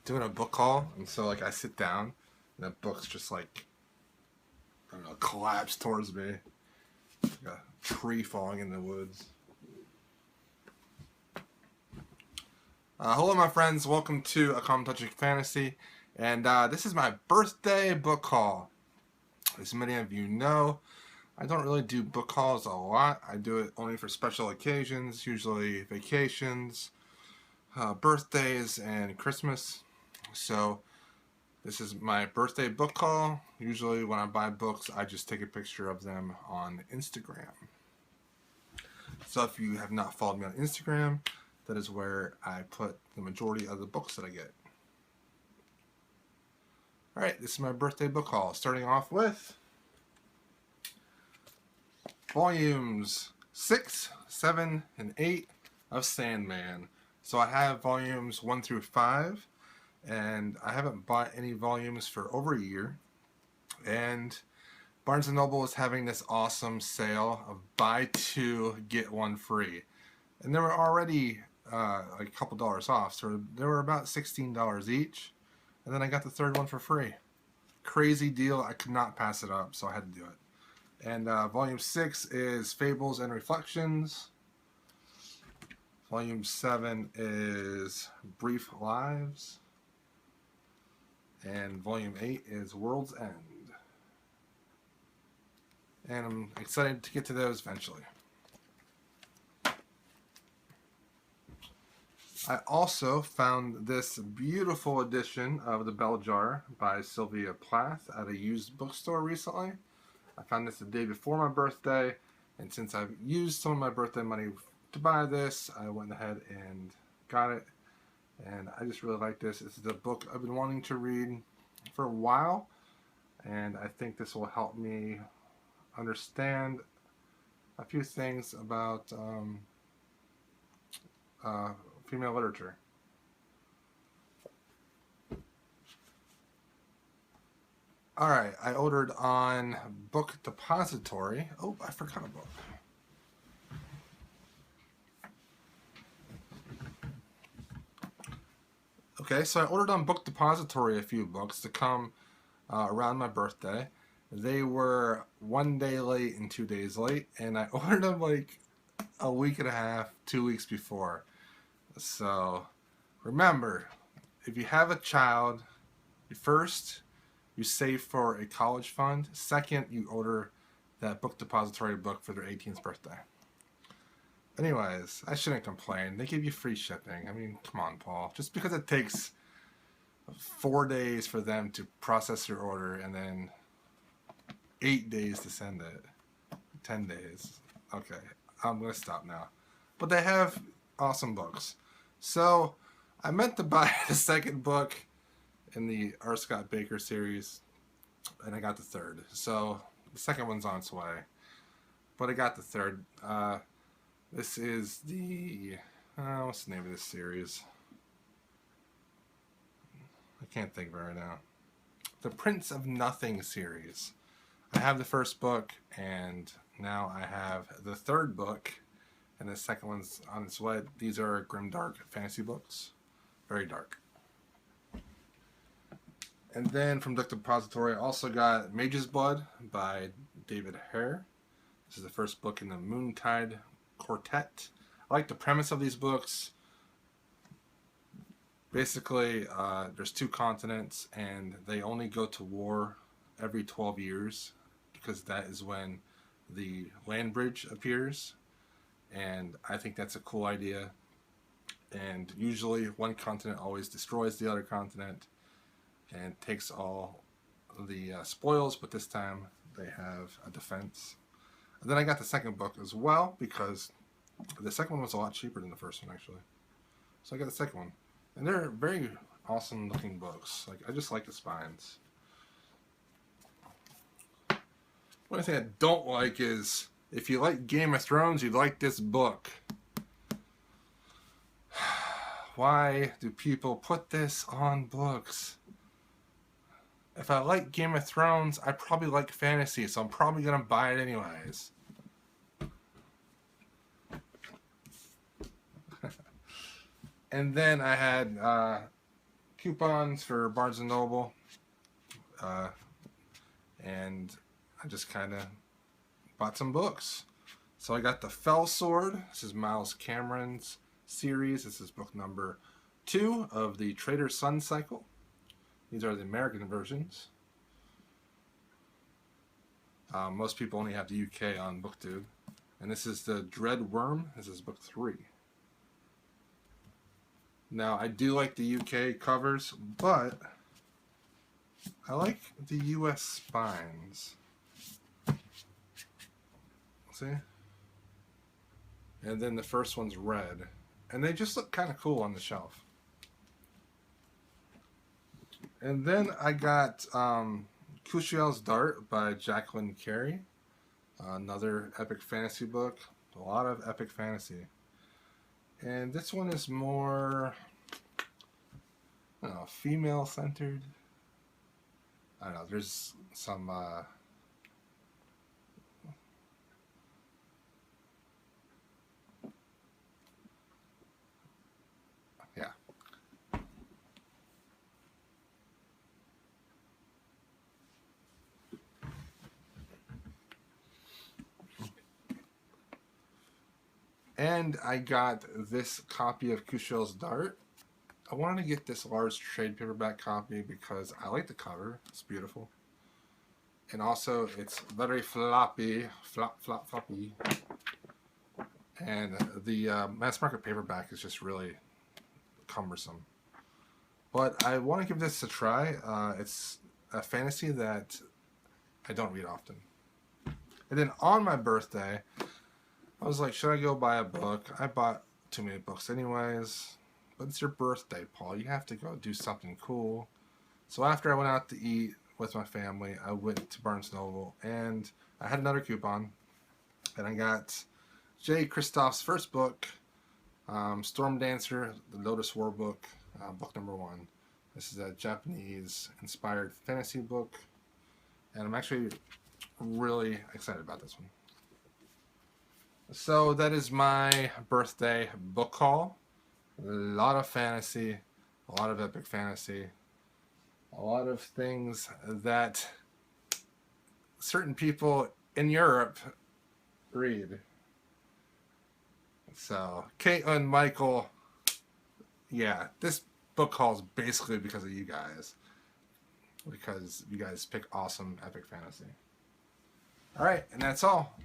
doing a book haul, and so like I sit down, and the book's just like I don't know, collapse towards me, like a tree falling in the woods. Hello, my friends. Welcome to A Common Touch of Fantasy, and this is my birthday book haul. As many of you know, I don't really do book hauls a lot. I do it only for special occasions, usually vacations, birthdays, and Christmas. So this is my birthday book haul. Usually when I buy books, I just take a picture of them on Instagram. So if you have not followed me on Instagram, that is where I put the majority of the books that I get. Alright, this is my birthday book haul. Starting off with volumes 6, 7, and 8 of Sandman. So I have volumes 1 through 5, and I haven't bought any volumes for over a year. And Barnes & Noble is having this awesome sale of buy two, get one free. And they were already like a couple dollars off, so they were about $16 each. And then I got the third one for free. Crazy deal. I could not pass it up, so I had to do it. And volume 6 is Fables and Reflections. Volume 7 is Brief Lives. And volume 8 is World's End. And I'm excited to get to those eventually. I also found this beautiful edition of The Bell Jar by Sylvia Plath at a used bookstore recently. I found this the day before my birthday, and since I've used some of my birthday money to buy this, I went ahead and got it. And I just really like this. This is a book I've been wanting to read for a while, and I think this will help me understand a few things about female literature. Alright, I ordered on Book Depository. Oh, I forgot a book. Okay, so I ordered on Book Depository a few books to come around my birthday. They were 1 day late and 2 days late, and I ordered them like a week and a half, 2 weeks before. So remember, if you have a child, first, you save for a college fund. Second, you order that Book Depository book for their 18th birthday. Anyways, I shouldn't complain. They give you free shipping. I mean, come on, Paul. Just because it takes 4 days for them to process your order and then 8 days to send it. 10 days. Okay, I'm going to stop now. But they have awesome books. So, I meant to buy the second book in the R. Scott Baker series, and I got the third. So, the second one's on its way. But I got the third. This is the... what's the name of this series? I can't think of it right now. The Prince of Nothing series. I have the first book, and now I have the third book, and the second one's on its way. These are grimdark fantasy books. Very dark. And then from Book Depository, I also got Mage's Blood by David Hare. This is the first book in the Moontide Quartet. I like the premise of these books. Basically, there's 2 continents, and they only go to war every 12 years, because that is when the land bridge appears. And I think that's a cool idea. And usually one continent always destroys the other continent and takes all the spoils, but this time they have a defense. And then I got the second book as well, because the second one was a lot cheaper than the first one, actually. So I got the second one. And they're very awesome looking books. Like, I just like the spines. One thing I don't like is, if you like Game of Thrones, you like this book. Why do people put this on books? If I like Game of Thrones, I probably like fantasy, so I'm probably going to buy it anyways. And then I had coupons for Barnes & Noble. And I just kind of bought some books. So I got The Fell Sword. This is Miles Cameron's series. This is book number 2 of the Trader's Sun cycle. These are the American versions. Most people only have the UK on BookTube. And this is the Dread Worm. This is book 3. Now, I do like the UK covers, but I like the US spines. See? And then the first one's red. And they just look kind of cool on the shelf. And then I got Kushiel's Dart by Jacqueline Carey. Another epic fantasy book. A lot of epic fantasy. And this one is more, I don't know, female-centered. I don't know, there's some, yeah. And I got this copy of Kushiel's Dart. I wanted to get this large trade paperback copy because I like the cover. It's beautiful. And also, it's very floppy. Floppy. And the mass market paperback is just really cumbersome. But I want to give this a try. It's a fantasy that I don't read often. And then on my birthday, I was like, should I go buy a book? I bought too many books anyways. But it's your birthday, Paul. You have to go do something cool. So after I went out to eat with my family, I went to Barnes & Noble. And I had another coupon. And I got Jay Kristoff's first book, Storm Dancer, the Lotus War book, book number 1. This is a Japanese-inspired fantasy book. And I'm actually really excited about this one. So that is my birthday book haul. A lot of fantasy, a lot of epic fantasy, a lot of things that certain people in Europe read. So, Kate and Michael, yeah, this book haul is basically because of you guys. Because you guys pick awesome epic fantasy. Alright, and that's all.